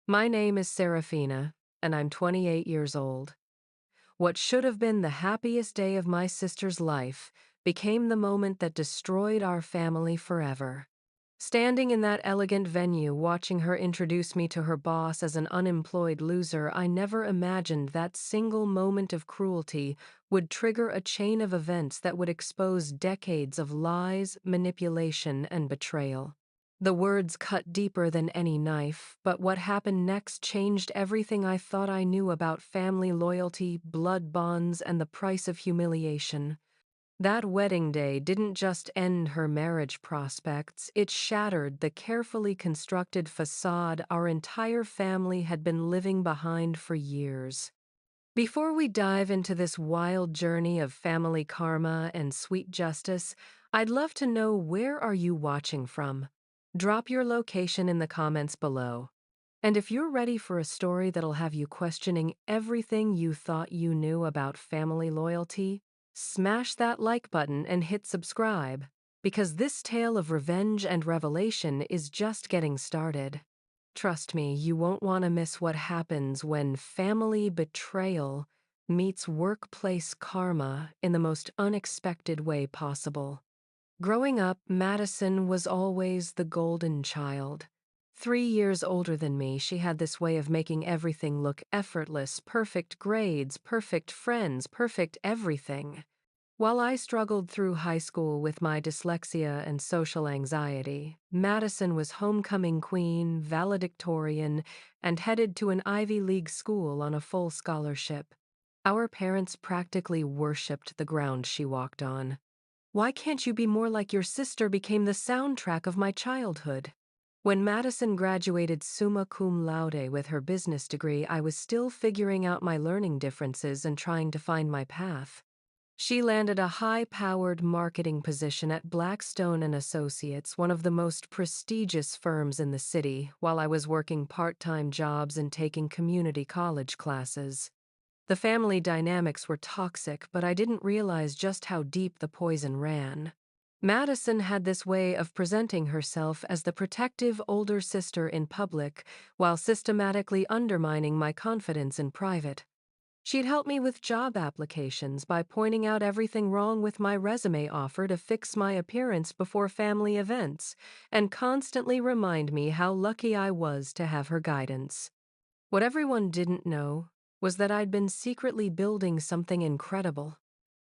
My name is Serafina, and I'm 28 years old. What should have been the happiest day of my sister's life became the moment that destroyed our family forever. Standing in that elegant venue, watching her introduce me to her boss as an unemployed loser, I never imagined that single moment of cruelty would trigger a chain of events that would expose decades of lies, manipulation, and betrayal. The words cut deeper than any knife, but what happened next changed everything I thought I knew about family loyalty, blood bonds, and the price of humiliation. That wedding day didn't just end her marriage prospects, it shattered the carefully constructed facade our entire family had been living behind for years. Before we dive into this wild journey of family karma and sweet justice, I'd love to know, where are you watching from? Drop your location in the comments below. And if you're ready for a story that'll have you questioning everything you thought you knew about family loyalty, smash that like button and hit subscribe, because this tale of revenge and revelation is just getting started. Trust me, you won't want to miss what happens when family betrayal meets workplace karma in the most unexpected way possible. Growing up, Madison was always the golden child. 3 years older than me, she had this way of making everything look effortless: perfect grades, perfect friends, perfect everything. While I struggled through high school with my dyslexia and social anxiety, Madison was homecoming queen, valedictorian, and headed to an Ivy League school on a full scholarship. Our parents practically worshipped the ground she walked on. "Why can't you be more like your sister?" became the soundtrack of my childhood. When Madison graduated summa cum laude with her business degree, I was still figuring out my learning differences and trying to find my path. She landed a high-powered marketing position at Blackstone and Associates, one of the most prestigious firms in the city, while I was working part-time jobs and taking community college classes. The family dynamics were toxic, but I didn't realize just how deep the poison ran. Madison had this way of presenting herself as the protective older sister in public, while systematically undermining my confidence in private. She'd help me with job applications by pointing out everything wrong with my resume offer to fix my appearance before family events, and constantly remind me how lucky I was to have her guidance. What everyone didn't know was that I'd been secretly building something incredible.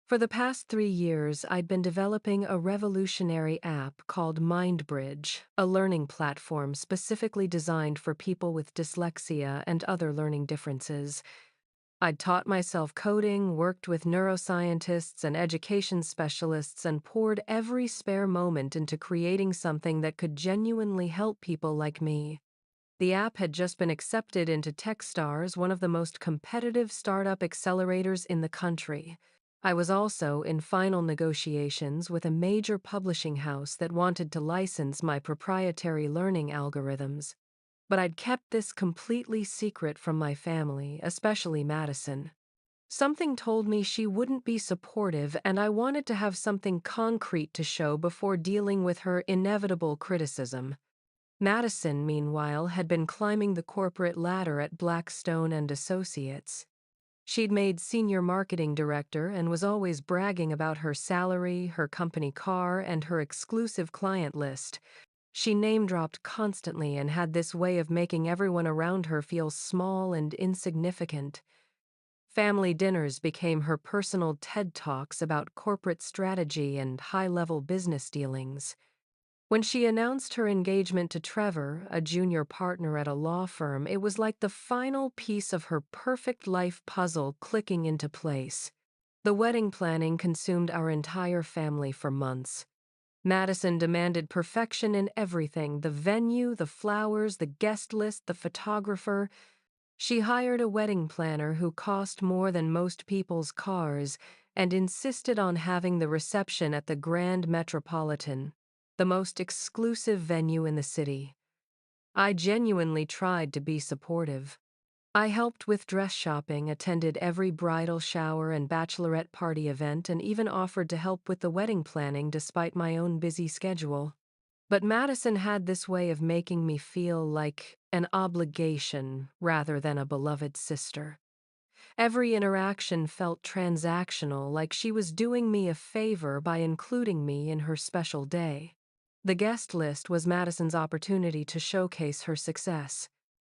For the past 3 years, I'd been developing a revolutionary app called MindBridge, a learning platform specifically designed for people with dyslexia and other learning differences. I'd taught myself coding, worked with neuroscientists and education specialists, and poured every spare moment into creating something that could genuinely help people like me. The app had just been accepted into Techstars, one of the most competitive startup accelerators in the country. I was also in final negotiations with a major publishing house that wanted to license my proprietary learning algorithms. But I'd kept this completely secret from my family, especially Madison. Something told me she wouldn't be supportive, and I wanted to have something concrete to show before dealing with her inevitable criticism. Madison, meanwhile, had been climbing the corporate ladder at Blackstone and Associates. She'd made senior marketing director and was always bragging about her salary, her company car, and her exclusive client list. She name-dropped constantly and had this way of making everyone around her feel small and insignificant. Family dinners became her personal TED Talks about corporate strategy and high-level business dealings. When she announced her engagement to Trevor, a junior partner at a law firm, it was like the final piece of her perfect life puzzle clicking into place. The wedding planning consumed our entire family for months. Madison demanded perfection in everything: the venue, the flowers, the guest list, the photographer. She hired a wedding planner who cost more than most people's cars and insisted on having the reception at the Grand Metropolitan, the most exclusive venue in the city. I genuinely tried to be supportive. I helped with dress shopping, attended every bridal shower and bachelorette party event, and even offered to help with the wedding planning despite my own busy schedule. But Madison had this way of making me feel like an obligation rather than a beloved sister. Every interaction felt transactional, like she was doing me a favor by including me in her special day. The guest list was Madison's opportunity to showcase her success.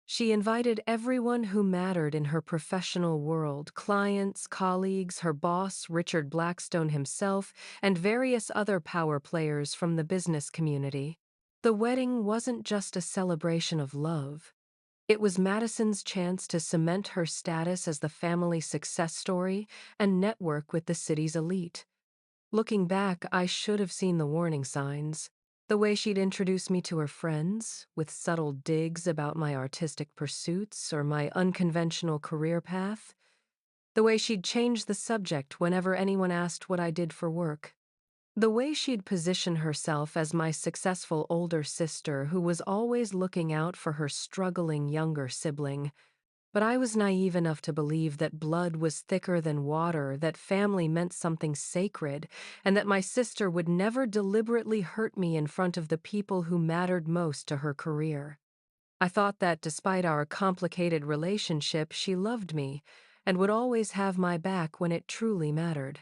She invited everyone who mattered in her professional world: clients, colleagues, her boss, Richard Blackstone himself, and various other power players from the business community. The wedding wasn't just a celebration of love. It was Madison's chance to cement her status as the family success story and network with the city's elite. Looking back, I should have seen the warning signs. The way she'd introduce me to her friends, with subtle digs about my artistic pursuits or my unconventional career path. The way she'd change the subject whenever anyone asked what I did for work. The way she'd position herself as my successful older sister who was always looking out for her struggling younger sibling. But I was naive enough to believe that blood was thicker than water, that family meant something sacred, and that my sister would never deliberately hurt me in front of the people who mattered most to her career. I thought that despite our complicated relationship, she loved me and would always have my back when it truly mattered.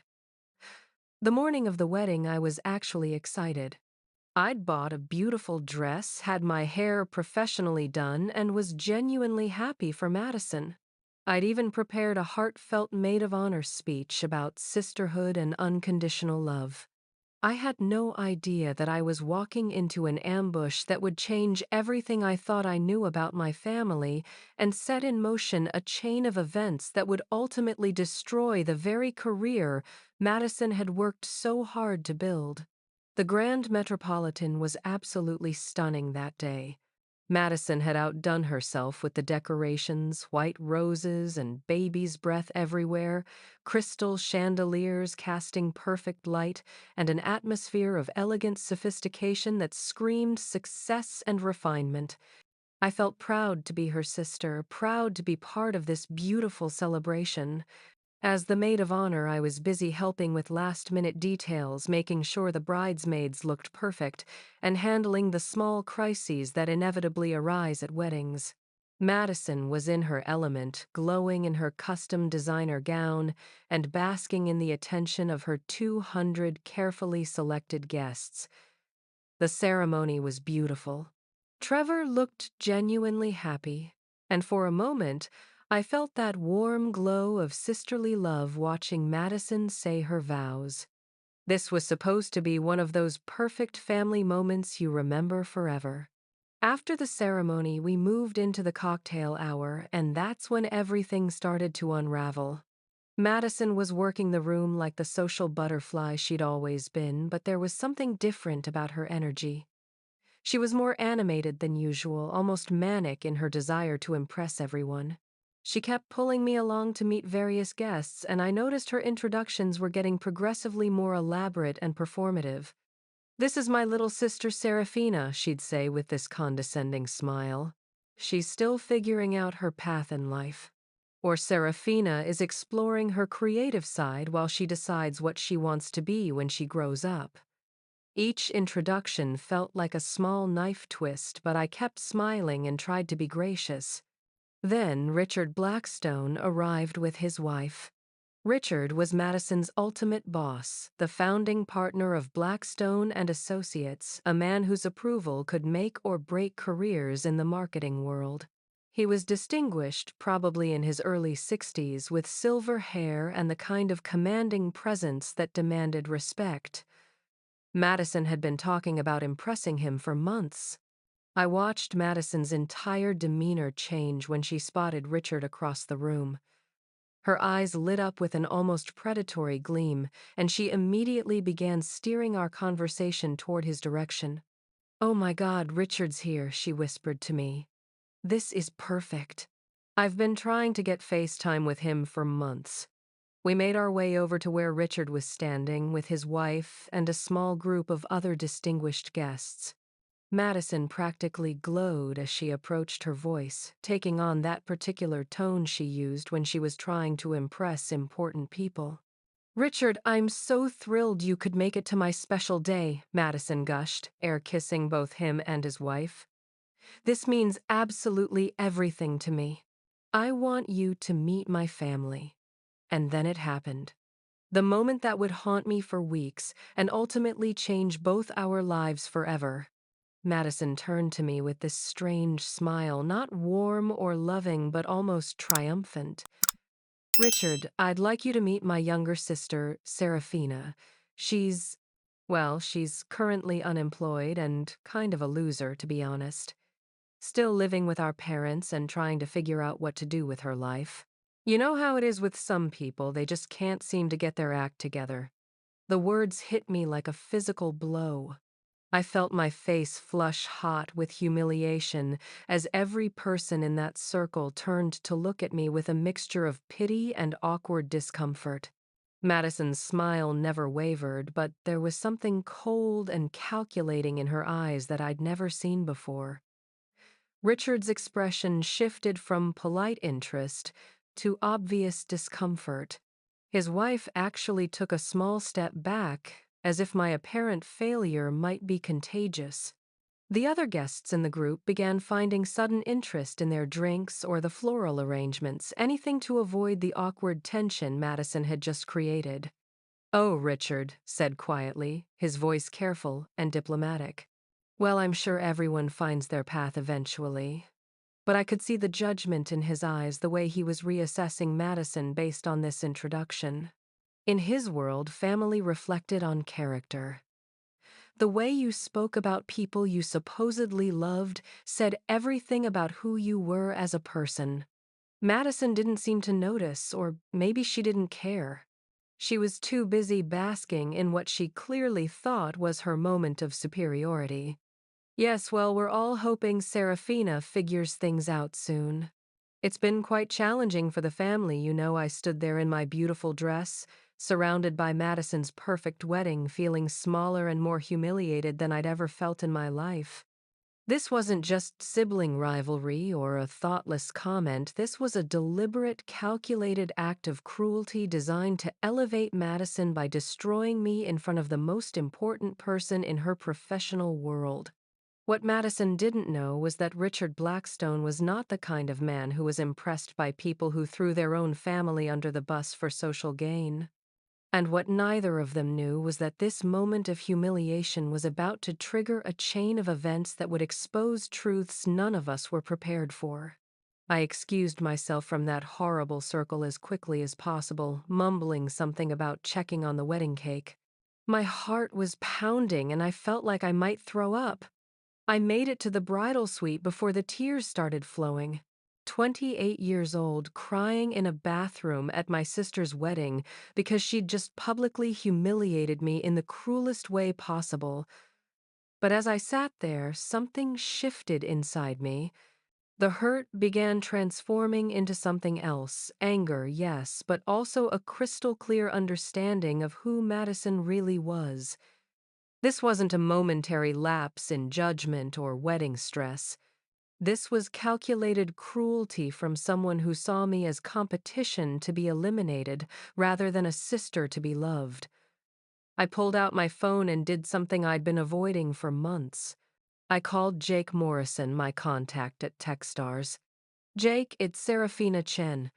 The morning of the wedding, I was actually excited. I'd bought a beautiful dress, had my hair professionally done, and was genuinely happy for Madison. I'd even prepared a heartfelt maid of honor speech about sisterhood and unconditional love. I had no idea that I was walking into an ambush that would change everything I thought I knew about my family and set in motion a chain of events that would ultimately destroy the very career Madison had worked so hard to build. The Grand Metropolitan was absolutely stunning that day. Madison had outdone herself with the decorations: white roses and baby's breath everywhere, crystal chandeliers casting perfect light, and an atmosphere of elegant sophistication that screamed success and refinement. I felt proud to be her sister, proud to be part of this beautiful celebration. As the maid of honor, I was busy helping with last-minute details, making sure the bridesmaids looked perfect, and handling the small crises that inevitably arise at weddings. Madison was in her element, glowing in her custom designer gown and basking in the attention of her 200 carefully selected guests. The ceremony was beautiful. Trevor looked genuinely happy, and for a moment, I felt that warm glow of sisterly love watching Madison say her vows. This was supposed to be one of those perfect family moments you remember forever. After the ceremony, we moved into the cocktail hour, and that's when everything started to unravel. Madison was working the room like the social butterfly she'd always been, but there was something different about her energy. She was more animated than usual, almost manic in her desire to impress everyone. She kept pulling me along to meet various guests, and I noticed her introductions were getting progressively more elaborate and performative. "This is my little sister Serafina," she'd say with this condescending smile. "She's still figuring out her path in life." Or Serafina is exploring her creative side while she decides what she wants to be when she grows up. Each introduction felt like a small knife twist, but I kept smiling and tried to be gracious. Then Richard Blackstone arrived with his wife. Richard was Madison's ultimate boss, the founding partner of Blackstone and Associates, a man whose approval could make or break careers in the marketing world. He was distinguished, probably in his early 60s, with silver hair and the kind of commanding presence that demanded respect. Madison had been talking about impressing him for months. I watched Madison's entire demeanor change when she spotted Richard across the room. Her eyes lit up with an almost predatory gleam, and she immediately began steering our conversation toward his direction. "Oh my God, Richard's here," she whispered to me. "This is perfect. I've been trying to get FaceTime with him for months." We made our way over to where Richard was standing with his wife and a small group of other distinguished guests. Madison practically glowed as she approached, her voice taking on that particular tone she used when she was trying to impress important people. Richard, I'm so thrilled you could make it to my special day, Madison gushed, air kissing both him and his wife. This means absolutely everything to me. I want you to meet my family. And then it happened. The moment that would haunt me for weeks and ultimately change both our lives forever. Madison turned to me with this strange smile, not warm or loving, but almost triumphant. Richard, I'd like you to meet my younger sister, Serafina. She's currently unemployed and kind of a loser, to be honest. Still living with our parents and trying to figure out what to do with her life. You know how it is with some people, they just can't seem to get their act together. The words hit me like a physical blow. I felt my face flush hot with humiliation as every person in that circle turned to look at me with a mixture of pity and awkward discomfort. Madison's smile never wavered, but there was something cold and calculating in her eyes that I'd never seen before. Richard's expression shifted from polite interest to obvious discomfort. His wife actually took a small step back, as if my apparent failure might be contagious. The other guests in the group began finding sudden interest in their drinks or the floral arrangements, anything to avoid the awkward tension Madison had just created. "Oh, Richard," said quietly, his voice careful and diplomatic. "Well, I'm sure everyone finds their path eventually." But I could see the judgment in his eyes the way he was reassessing Madison based on this introduction. In his world, family reflected on character. The way you spoke about people you supposedly loved said everything about who you were as a person. Madison didn't seem to notice, or maybe she didn't care. She was too busy basking in what she clearly thought was her moment of superiority. Yes, well, we're all hoping Serafina figures things out soon. It's been quite challenging for the family, you know. I stood there in my beautiful dress, surrounded by Madison's perfect wedding, feeling smaller and more humiliated than I'd ever felt in my life. This wasn't just sibling rivalry or a thoughtless comment. This was a deliberate, calculated act of cruelty designed to elevate Madison by destroying me in front of the most important person in her professional world. What Madison didn't know was that Richard Blackstone was not the kind of man who was impressed by people who threw their own family under the bus for social gain. And what neither of them knew was that this moment of humiliation was about to trigger a chain of events that would expose truths none of us were prepared for. I excused myself from that horrible circle as quickly as possible, mumbling something about checking on the wedding cake. My heart was pounding and I felt like I might throw up. I made it to the bridal suite before the tears started flowing. 28 years old, crying in a bathroom at my sister's wedding because she'd just publicly humiliated me in the cruelest way possible. But as I sat there, something shifted inside me. The hurt began transforming into something else. Anger, yes, but also a crystal clear understanding of who Madison really was. This wasn't a momentary lapse in judgment or wedding stress. This was calculated cruelty from someone who saw me as competition to be eliminated rather than a sister to be loved. I pulled out my phone and did something I'd been avoiding for months. I called Jake Morrison, my contact at Techstars. "Jake, it's Serafina Chen.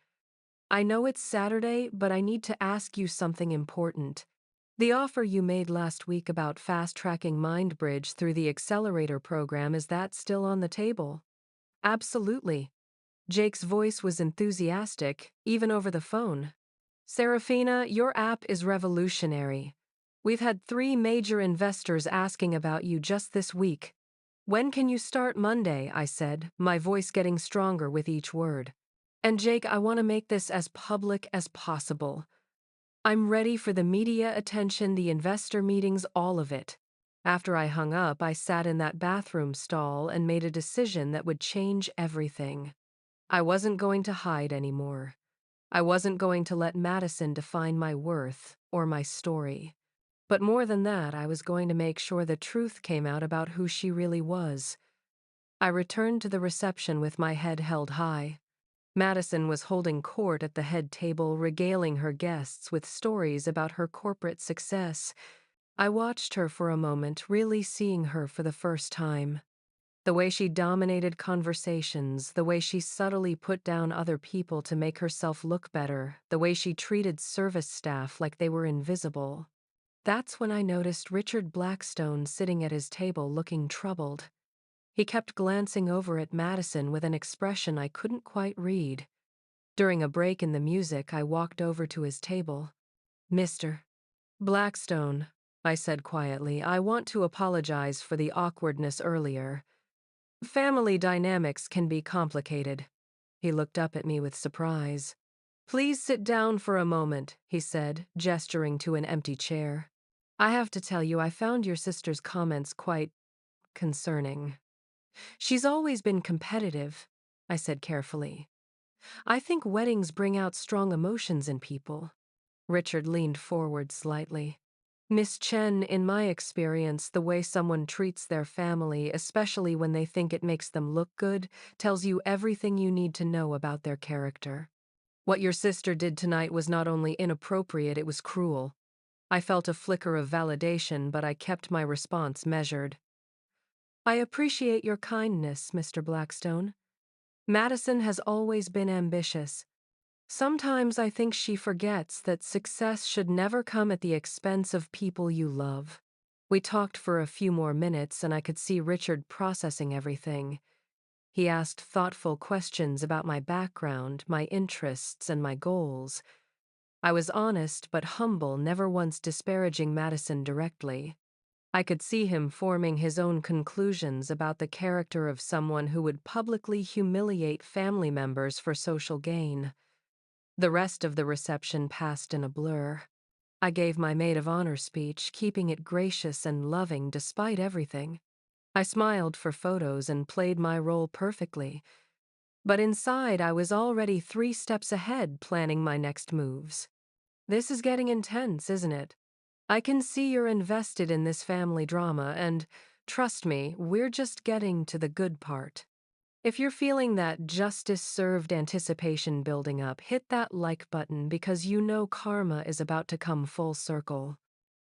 I know it's Saturday, but I need to ask you something important. The offer you made last week about fast-tracking MindBridge through the accelerator program, is that still on the table?" "Absolutely." Jake's voice was enthusiastic, even over the phone. "Serafina, your app is revolutionary. We've had 3 major investors asking about you just this week. When can you start?" "Monday," I said, my voice getting stronger with each word. "And Jake, I want to make this as public as possible. I'm ready for the media attention, the investor meetings, all of it." After I hung up, I sat in that bathroom stall and made a decision that would change everything. I wasn't going to hide anymore. I wasn't going to let Madison define my worth or my story. But more than that, I was going to make sure the truth came out about who she really was. I returned to the reception with my head held high. Madison was holding court at the head table, regaling her guests with stories about her corporate success. I watched her for a moment, really seeing her for the first time. The way she dominated conversations, the way she subtly put down other people to make herself look better, the way she treated service staff like they were invisible. That's when I noticed Richard Blackstone sitting at his table looking troubled. He kept glancing over at Madison with an expression I couldn't quite read. During a break in the music, I walked over to his table. "Mr. Blackstone," I said quietly, "I want to apologize for the awkwardness earlier. Family dynamics can be complicated." He looked up at me with surprise. "Please sit down for a moment," he said, gesturing to an empty chair. "I have to tell you, I found your sister's comments quite concerning." "She's always been competitive," I said carefully. "I think weddings bring out strong emotions in people." Richard leaned forward slightly. "Miss Chen, in my experience, the way someone treats their family, especially when they think it makes them look good, tells you everything you need to know about their character. What your sister did tonight was not only inappropriate, it was cruel." I felt a flicker of validation, but I kept my response measured. "I appreciate your kindness, Mr. Blackstone. Madison has always been ambitious. Sometimes I think she forgets that success should never come at the expense of people you love." We talked for a few more minutes, and I could see Richard processing everything. He asked thoughtful questions about my background, my interests, and my goals. I was honest but humble, never once disparaging Madison directly. I could see him forming his own conclusions about the character of someone who would publicly humiliate family members for social gain. The rest of the reception passed in a blur. I gave my maid of honor speech, keeping it gracious and loving despite everything. I smiled for photos and played my role perfectly. But inside, I was already 3 steps ahead, planning my next moves. "This is getting intense, isn't it? I can see you're invested in this family drama, and trust me, we're just getting to the good part. If you're feeling that justice served anticipation building up, hit that like button because you know karma is about to come full circle.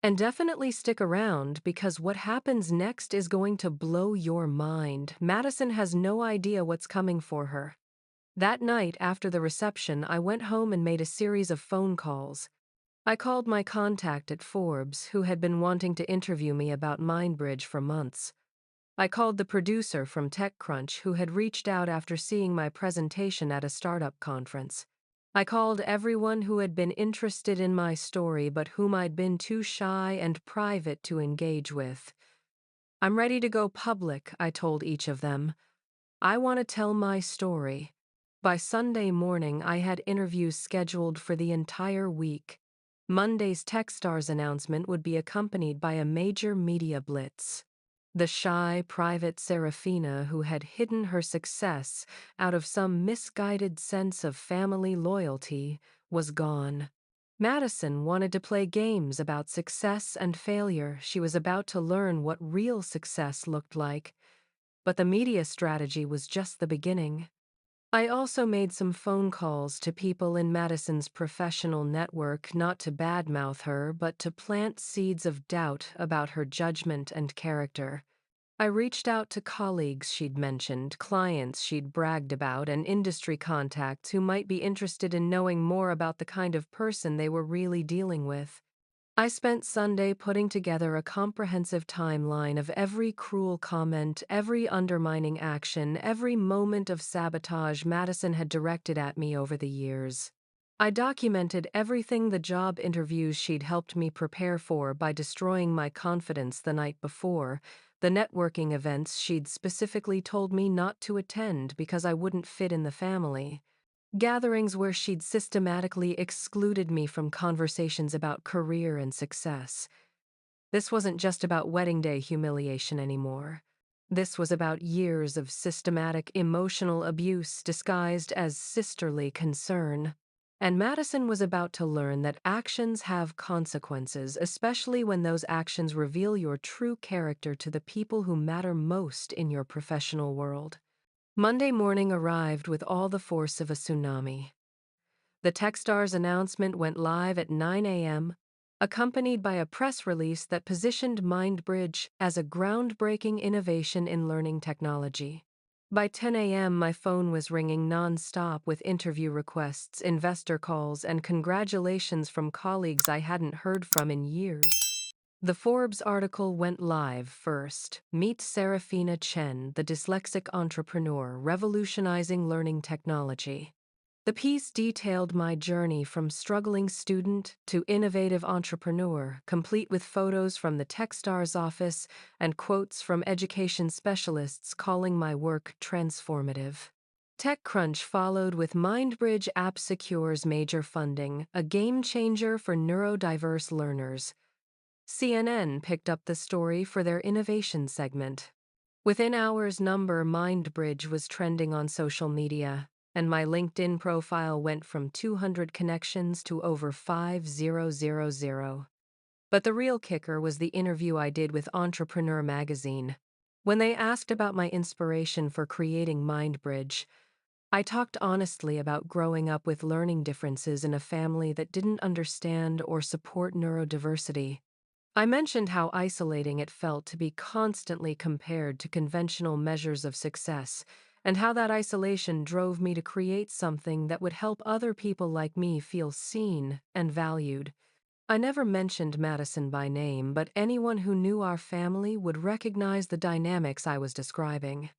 And definitely stick around because what happens next is going to blow your mind. Madison has no idea what's coming for her." That night after the reception, I went home and made a series of phone calls. I called my contact at Forbes, who had been wanting to interview me about MindBridge for months. I called the producer from TechCrunch, who had reached out after seeing my presentation at a startup conference. I called everyone who had been interested in my story but whom I'd been too shy and private to engage with. "I'm ready to go public," I told each of them. "I want to tell my story." By Sunday morning, I had interviews scheduled for the entire week. Monday's Techstars announcement would be accompanied by a major media blitz. The shy, private Serafina who had hidden her success out of some misguided sense of family loyalty was gone. Madison wanted to play games about success and failure. She was about to learn what real success looked like. But the media strategy was just the beginning. I also made some phone calls to people in Madison's professional network, not to badmouth her, but to plant seeds of doubt about her judgment and character. I reached out to colleagues she'd mentioned, clients she'd bragged about, and industry contacts who might be interested in knowing more about the kind of person they were really dealing with. I spent Sunday putting together a comprehensive timeline of every cruel comment, every undermining action, every moment of sabotage Madison had directed at me over the years. I documented everything the job interviews she'd helped me prepare for by destroying my confidence the night before, the networking events she'd specifically told me not to attend because I wouldn't fit in the family, gatherings where she'd systematically excluded me from conversations about career and success. This wasn't just about wedding day humiliation anymore. This was about years of systematic emotional abuse disguised as sisterly concern. And Madison was about to learn that actions have consequences, especially when those actions reveal your true character to the people who matter most in your professional world. Monday morning arrived with all the force of a tsunami. The Techstars announcement went live at 9 a.m., accompanied by a press release that positioned MindBridge as a groundbreaking innovation in learning technology. By 10 a.m., my phone was ringing nonstop with interview requests, investor calls, and congratulations from colleagues I hadn't heard from in years. The Forbes article went live first. Meet Serafina Chen, the dyslexic entrepreneur revolutionizing learning technology. The piece detailed my journey from struggling student to innovative entrepreneur, complete with photos from the Techstars office and quotes from education specialists calling my work transformative. TechCrunch followed with MindBridge App Secures major funding, a game changer for neurodiverse learners. CNN picked up the story for their innovation segment. Within hours, MindBridge was trending on social media, and my LinkedIn profile went from 200 connections to over 5,000. But the real kicker was the interview I did with Entrepreneur magazine. When they asked about my inspiration for creating MindBridge, I talked honestly about growing up with learning differences in a family that didn't understand or support neurodiversity. I mentioned how isolating it felt to be constantly compared to conventional measures of success, and how that isolation drove me to create something that would help other people like me feel seen and valued. I never mentioned Madison by name, but anyone who knew our family would recognize the dynamics I was describing.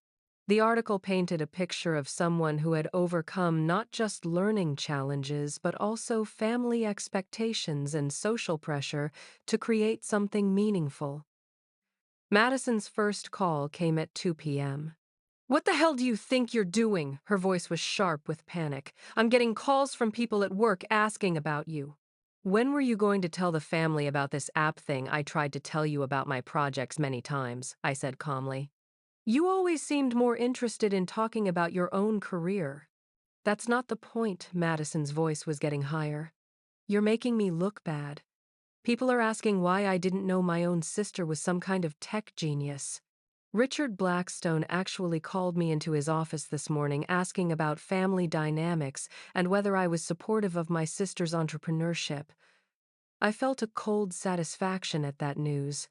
The article painted a picture of someone who had overcome not just learning challenges, but also family expectations and social pressure to create something meaningful. Madison's first call came at 2 p.m. "What the hell do you think you're doing?" Her voice was sharp with panic. "I'm getting calls from people at work asking about you." "When were you going to tell the family about this app thing I tried to tell you about my projects many times?" I said calmly. "You always seemed more interested in talking about your own career." "That's not the point," Madison's voice was getting higher. "You're making me look bad. People are asking why I didn't know my own sister was some kind of tech genius." Richard Blackstone actually called me into his office this morning asking about family dynamics and whether I was supportive of my sister's entrepreneurship. I felt a cold satisfaction at that news.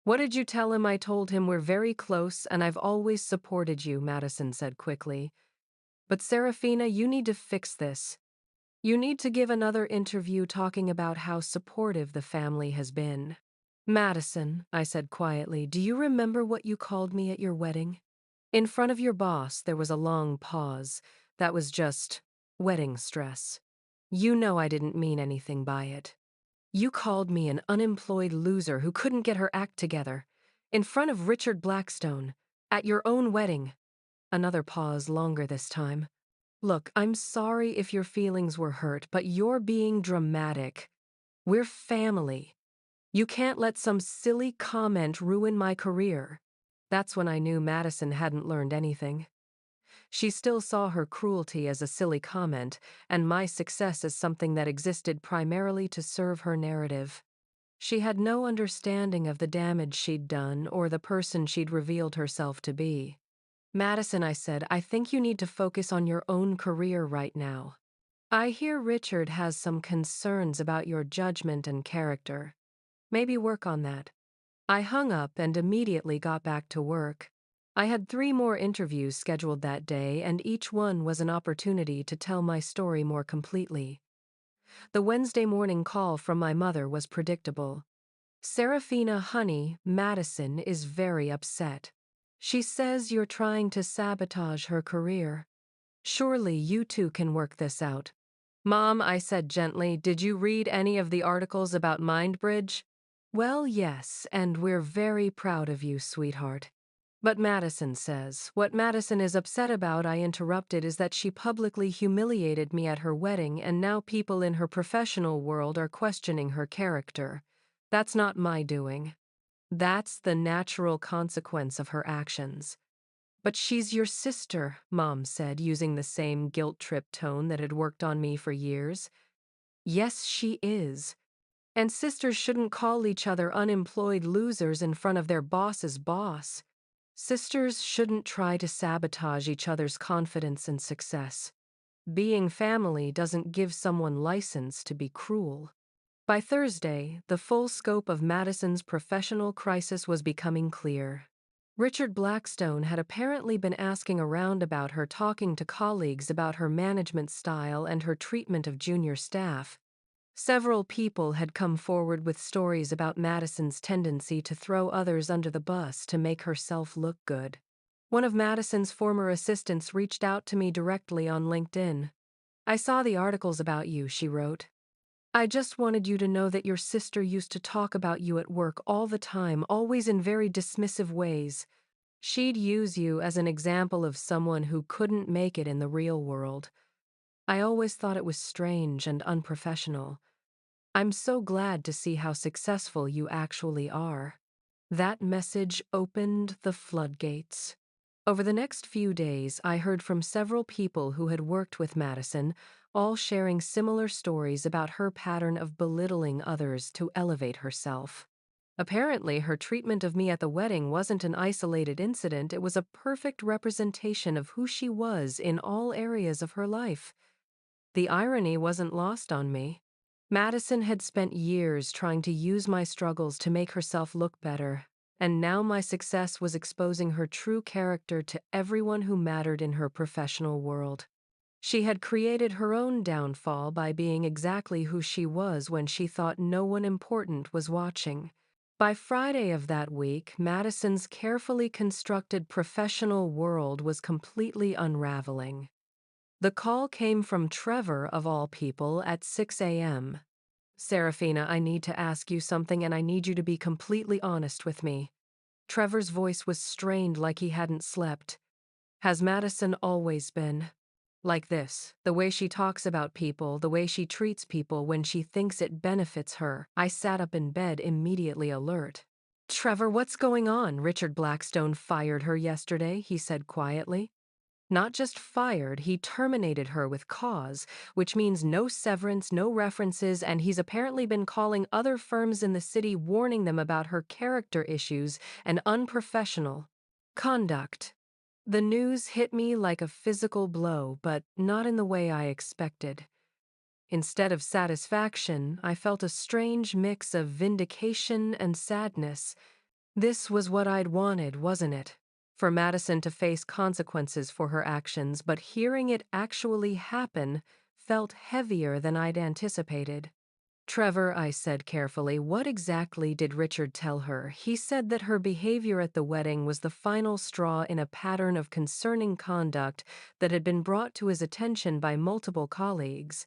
"What did you tell him?" "I told him we're very close and I've always supported you," Madison said quickly. "But Serafina, you need to fix this. You need to give another interview talking about how supportive the family has been." "Madison," I said quietly, "do you remember what you called me at your wedding?" In front of your boss, there was a long pause. That was just wedding stress. "You know I didn't mean anything by it. You called me an unemployed loser who couldn't get her act together. In front of Richard Blackstone. At your own wedding." Another pause, longer this time. "Look, I'm sorry if your feelings were hurt, but you're being dramatic. We're family. You can't let some silly comment ruin my career." That's when I knew Madison hadn't learned anything. She still saw her cruelty as a silly comment, and my success as something that existed primarily to serve her narrative. She had no understanding of the damage she'd done or the person she'd revealed herself to be. "Madison," I said, "I think you need to focus on your own career right now. I hear Richard has some concerns about your judgment and character. Maybe work on that." I hung up and immediately got back to work. I had 3 more interviews scheduled that day, and each one was an opportunity to tell my story more completely. The Wednesday morning call from my mother was predictable. "Serafina, honey, Madison is very upset. She says you're trying to sabotage her career. Surely you two can work this out." "Mom," I said gently, "did you read any of the articles about MindBridge?" "Well, yes, and we're very proud of you, sweetheart." "But Madison says, what Madison is upset about," I interrupted, "is that she publicly humiliated me at her wedding and now people in her professional world are questioning her character. That's not my doing. That's the natural consequence of her actions." "But she's your sister," Mom said, using the same guilt trip tone that had worked on me for years. "Yes, she is. And sisters shouldn't call each other unemployed losers in front of their boss's boss." Sisters shouldn't try to sabotage each other's confidence and success. Being family doesn't give someone license to be cruel. By Thursday, the full scope of Madison's professional crisis was becoming clear. Richard Blackstone had apparently been asking around about her, talking to colleagues about her management style and her treatment of junior staff. Several people had come forward with stories about Madison's tendency to throw others under the bus to make herself look good. One of Madison's former assistants reached out to me directly on LinkedIn. "I saw the articles about you," she wrote. "I just wanted you to know that your sister used to talk about you at work all the time, always in very dismissive ways. She'd use you as an example of someone who couldn't make it in the real world. I always thought it was strange and unprofessional. I'm so glad to see how successful you actually are." That message opened the floodgates. Over the next few days, I heard from several people who had worked with Madison, all sharing similar stories about her pattern of belittling others to elevate herself. Apparently, her treatment of me at the wedding wasn't an isolated incident, it was a perfect representation of who she was in all areas of her life. The irony wasn't lost on me. Madison had spent years trying to use my struggles to make herself look better, and now my success was exposing her true character to everyone who mattered in her professional world. She had created her own downfall by being exactly who she was when she thought no one important was watching. By Friday of that week, Madison's carefully constructed professional world was completely unraveling. The call came from Trevor, of all people, at 6 a.m. "Serafina, I need to ask you something and I need you to be completely honest with me." Trevor's voice was strained like he hadn't slept. "Has Madison always been like this? The way she talks about people, the way she treats people when she thinks it benefits her?" I sat up in bed, immediately alert. "Trevor, what's going on?" "Richard Blackstone fired her yesterday," he said quietly. Not just fired, he terminated her with cause, which means no severance, no references, and he's apparently been calling other firms in the city, warning them about her character issues and unprofessional conduct. The news hit me like a physical blow, but not in the way I expected. Instead of satisfaction, I felt a strange mix of vindication and sadness. This was what I'd wanted, wasn't it? For Madison to face consequences for her actions, but hearing it actually happen felt heavier than I'd anticipated. "Trevor," I said carefully, "what exactly did Richard tell her?" "He said that her behavior at the wedding was the final straw in a pattern of concerning conduct that had been brought to his attention by multiple colleagues.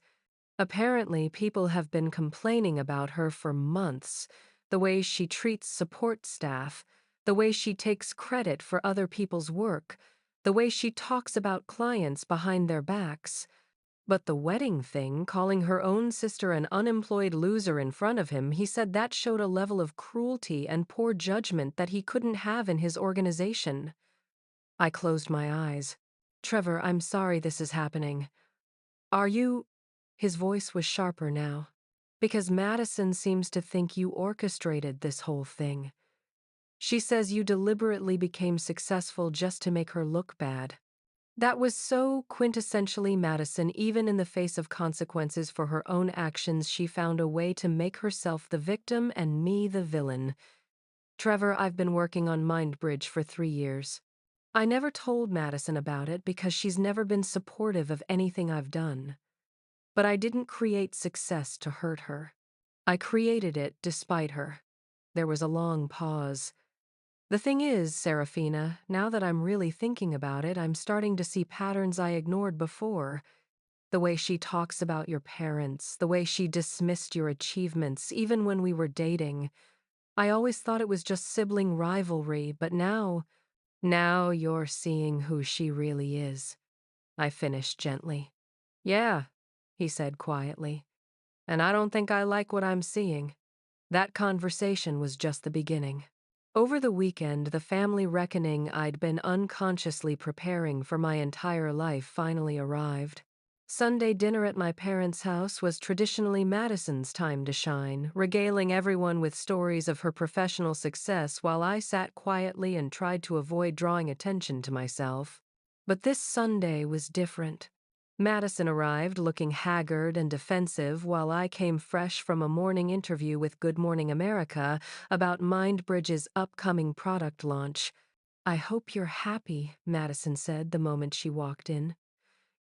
Apparently, people have been complaining about her for months. The way she treats support staff, the way she takes credit for other people's work, the way she talks about clients behind their backs. But the wedding thing, calling her own sister an unemployed loser in front of him, he said that showed a level of cruelty and poor judgment that he couldn't have in his organization." I closed my eyes. "Trevor, I'm sorry this is happening. Are you—" His voice was sharper now. "Because Madison seems to think you orchestrated this whole thing. She says you deliberately became successful just to make her look bad." That was so quintessentially Madison. Even in the face of consequences for her own actions, she found a way to make herself the victim and me the villain. "Trevor, I've been working on MindBridge for 3 years. I never told Madison about it because she's never been supportive of anything I've done. But I didn't create success to hurt her. I created it despite her." There was a long pause. "The thing is, Serafina, now that I'm really thinking about it, I'm starting to see patterns I ignored before. The way she talks about your parents, the way she dismissed your achievements, even when we were dating. I always thought it was just sibling rivalry, but now you're seeing who she really is," I finished gently. "Yeah," he said quietly. "And I don't think I like what I'm seeing." That conversation was just the beginning. Over the weekend, the family reckoning I'd been unconsciously preparing for my entire life finally arrived. Sunday dinner at my parents' house was traditionally Madison's time to shine, regaling everyone with stories of her professional success while I sat quietly and tried to avoid drawing attention to myself. But this Sunday was different. Madison arrived looking haggard and defensive while I came fresh from a morning interview with Good Morning America about MindBridge's upcoming product launch. "I hope you're happy," Madison said the moment she walked in.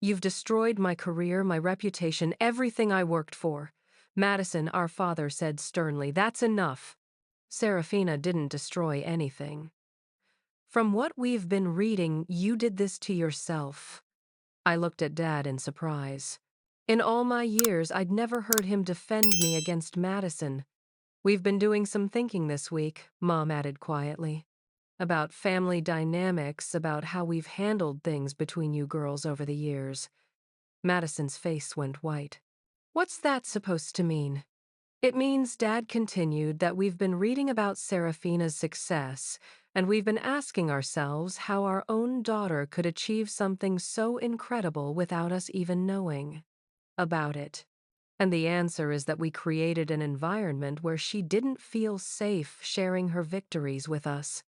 "You've destroyed my career, my reputation, everything I worked for." "Madison," our father said sternly, "that's enough." "Serafina didn't destroy anything. From what we've been reading, you did this to yourself." I looked at Dad in surprise. In all my years, I'd never heard him defend me against Madison. "We've been doing some thinking this week," Mom added quietly. "About family dynamics, about how we've handled things between you girls over the years." Madison's face went white. "What's that supposed to mean?" "It means," Dad continued, "that we've been reading about Serafina's success, and we've been asking ourselves how our own daughter could achieve something so incredible without us even knowing about it. And the answer is that we created an environment where she didn't feel safe sharing her victories with us."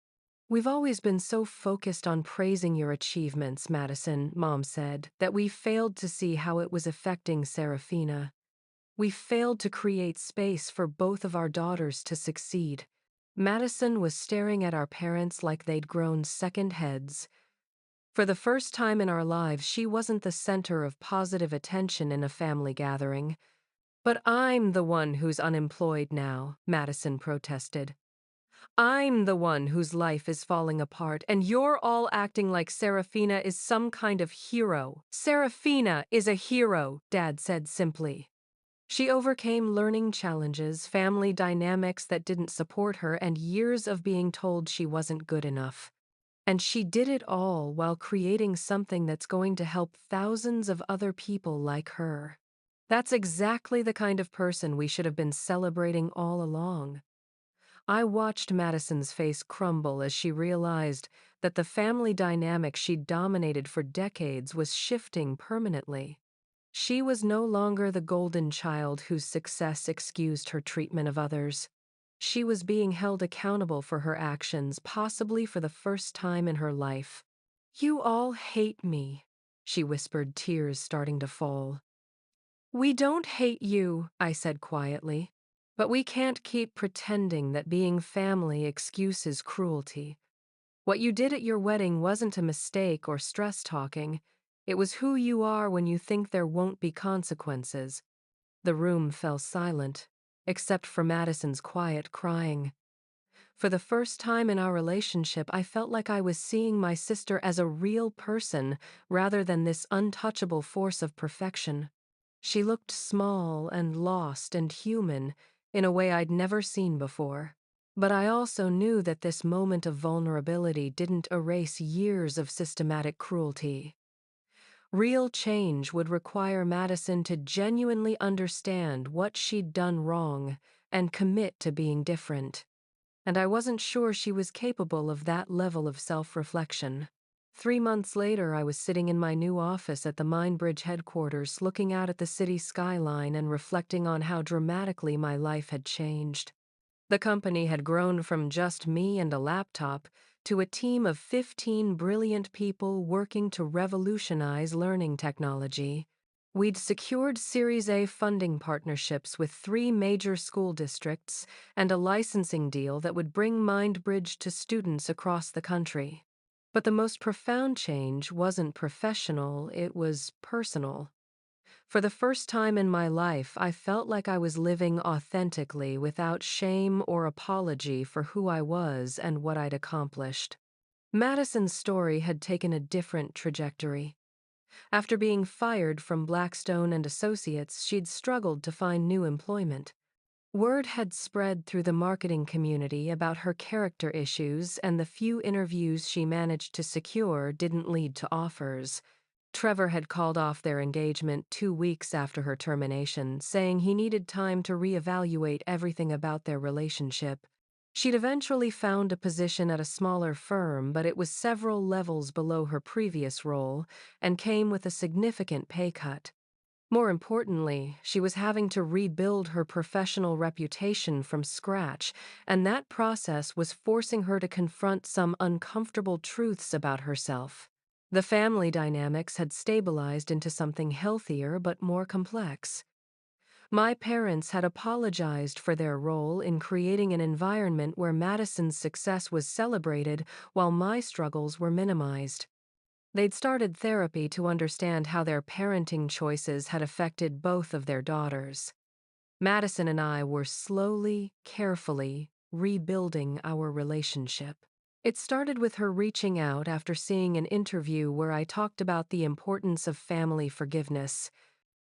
"We've always been so focused on praising your achievements, Madison," Mom said, "that we failed to see how it was affecting Serafina. We failed to create space for both of our daughters to succeed." Madison was staring at our parents like they'd grown second heads. For the first time in our lives, she wasn't the center of positive attention in a family gathering. "But I'm the one who's unemployed now," Madison protested. "I'm the one whose life is falling apart, and you're all acting like Serafina is some kind of hero." "Serafina is a hero," Dad said simply. "She overcame learning challenges, family dynamics that didn't support her, and years of being told she wasn't good enough. And she did it all while creating something that's going to help thousands of other people like her. That's exactly the kind of person we should have been celebrating all along." I watched Madison's face crumble as she realized that the family dynamic she'd dominated for decades was shifting permanently. She was no longer the golden child whose success excused her treatment of others. She was being held accountable for her actions, possibly for the first time in her life. "You all hate me," she whispered, tears starting to fall. "We don't hate you," I said quietly. "But we can't keep pretending that being family excuses cruelty. What you did at your wedding wasn't a mistake or stress talking. It was who you are when you think there won't be consequences." The room fell silent, except for Madison's quiet crying. For the first time in our relationship, I felt like I was seeing my sister as a real person rather than this untouchable force of perfection. She looked small and lost and human in a way I'd never seen before. But I also knew that this moment of vulnerability didn't erase years of systematic cruelty. Real change would require Madison to genuinely understand what she'd done wrong and commit to being different. And I wasn't sure she was capable of that level of self-reflection. 3 months later, I was sitting in my new office at the MindBridge headquarters, looking out at the city skyline and reflecting on how dramatically my life had changed. The company had grown from just me and a laptop to a team of 15 brilliant people working to revolutionize learning technology. We'd secured Series A funding partnerships with 3 major school districts and a licensing deal that would bring MindBridge to students across the country. But the most profound change wasn't professional, it was personal. For the first time in my life, I felt like I was living authentically without shame or apology for who I was and what I'd accomplished. Madison's story had taken a different trajectory. After being fired from Blackstone and Associates, she'd struggled to find new employment. Word had spread through the marketing community about her character issues, and the few interviews she managed to secure didn't lead to offers. Trevor had called off their engagement 2 weeks after her termination, saying he needed time to reevaluate everything about their relationship. She'd eventually found a position at a smaller firm, but it was several levels below her previous role and came with a significant pay cut. More importantly, she was having to rebuild her professional reputation from scratch, and that process was forcing her to confront some uncomfortable truths about herself. The family dynamics had stabilized into something healthier but more complex. My parents had apologized for their role in creating an environment where Madison's success was celebrated while my struggles were minimized. They'd started therapy to understand how their parenting choices had affected both of their daughters. Madison and I were slowly, carefully rebuilding our relationship. It started with her reaching out after seeing an interview where I talked about the importance of family forgiveness.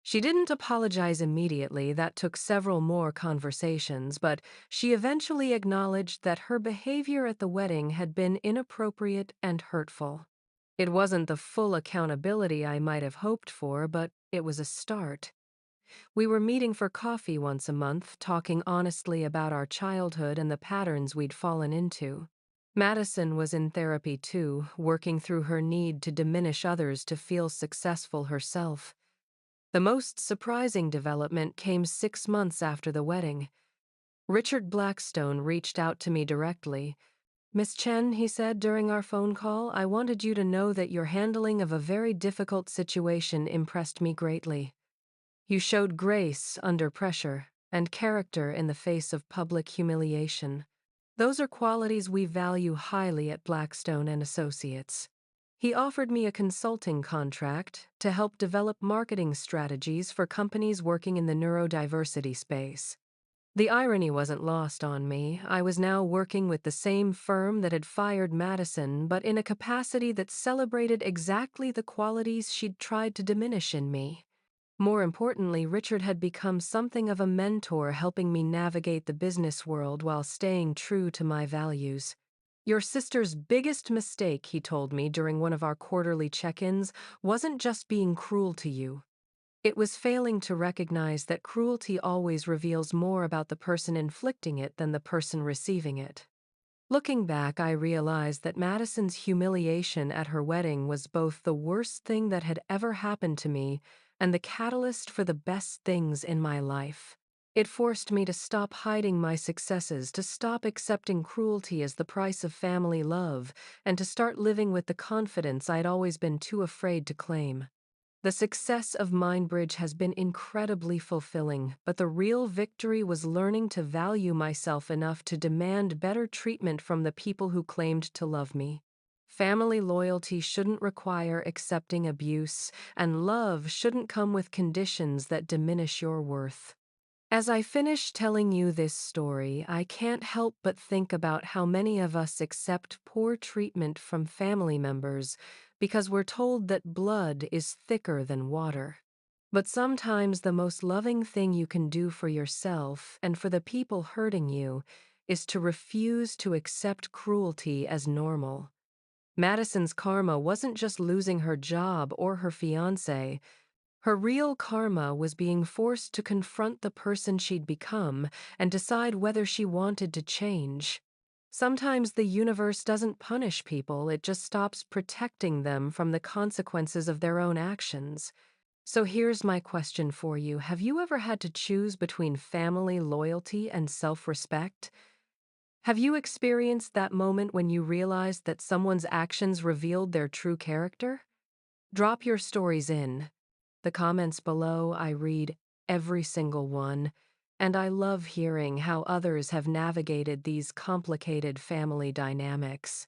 She didn't apologize immediately, that took several more conversations, but she eventually acknowledged that her behavior at the wedding had been inappropriate and hurtful. It wasn't the full accountability I might have hoped for, but it was a start. We were meeting for coffee once a month, talking honestly about our childhood and the patterns we'd fallen into. Madison was in therapy too, working through her need to diminish others to feel successful herself. The most surprising development came 6 months after the wedding. Richard Blackstone reached out to me directly. "Miss Chen," he said during our phone call, "I wanted you to know that your handling of a very difficult situation impressed me greatly. You showed grace under pressure and character in the face of public humiliation. Those are qualities we value highly at Blackstone and Associates." He offered me a consulting contract to help develop marketing strategies for companies working in the neurodiversity space. The irony wasn't lost on me. I was now working with the same firm that had fired Madison, but in a capacity that celebrated exactly the qualities she'd tried to diminish in me. More importantly, Richard had become something of a mentor, helping me navigate the business world while staying true to my values. "Your sister's biggest mistake," he told me during one of our quarterly check-ins, "wasn't just being cruel to you. It was failing to recognize that cruelty always reveals more about the person inflicting it than the person receiving it." Looking back, I realized that Madison's humiliation at her wedding was both the worst thing that had ever happened to me and the catalyst for the best things in my life. It forced me to stop hiding my successes, to stop accepting cruelty as the price of family love, and to start living with the confidence I'd always been too afraid to claim. The success of Mindbridge has been incredibly fulfilling, but the real victory was learning to value myself enough to demand better treatment from the people who claimed to love me. Family loyalty shouldn't require accepting abuse, and love shouldn't come with conditions that diminish your worth. As I finish telling you this story, I can't help but think about how many of us accept poor treatment from family members because we're told that blood is thicker than water. But sometimes the most loving thing you can do for yourself and for the people hurting you is to refuse to accept cruelty as normal. Madison's karma wasn't just losing her job or her fiancé. Her real karma was being forced to confront the person she'd become and decide whether she wanted to change. Sometimes the universe doesn't punish people, it just stops protecting them from the consequences of their own actions. So here's my question for you. Have you ever had to choose between family loyalty and self-respect? Have you experienced that moment when you realized that someone's actions revealed their true character? Drop your stories in the comments below. I read every single one, and I love hearing how others have navigated these complicated family dynamics.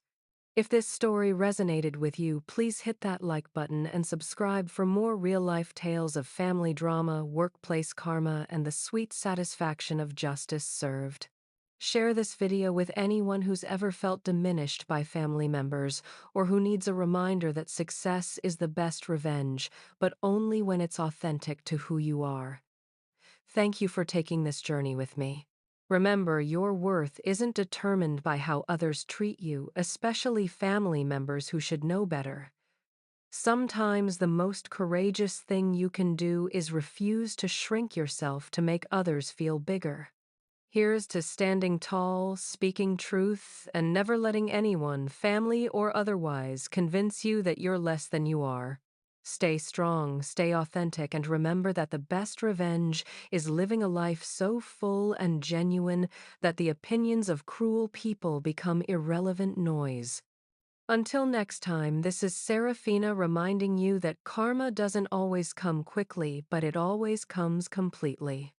If this story resonated with you, please hit that like button and subscribe for more real-life tales of family drama, workplace karma, and the sweet satisfaction of justice served. Share this video with anyone who's ever felt diminished by family members or who needs a reminder that success is the best revenge, but only when it's authentic to who you are. Thank you for taking this journey with me. Remember, your worth isn't determined by how others treat you, especially family members who should know better. Sometimes the most courageous thing you can do is refuse to shrink yourself to make others feel bigger. Here's to standing tall, speaking truth, and never letting anyone, family or otherwise, convince you that you're less than you are. Stay strong, stay authentic, and remember that the best revenge is living a life so full and genuine that the opinions of cruel people become irrelevant noise. Until next time, this is Serafina reminding you that karma doesn't always come quickly, but it always comes completely.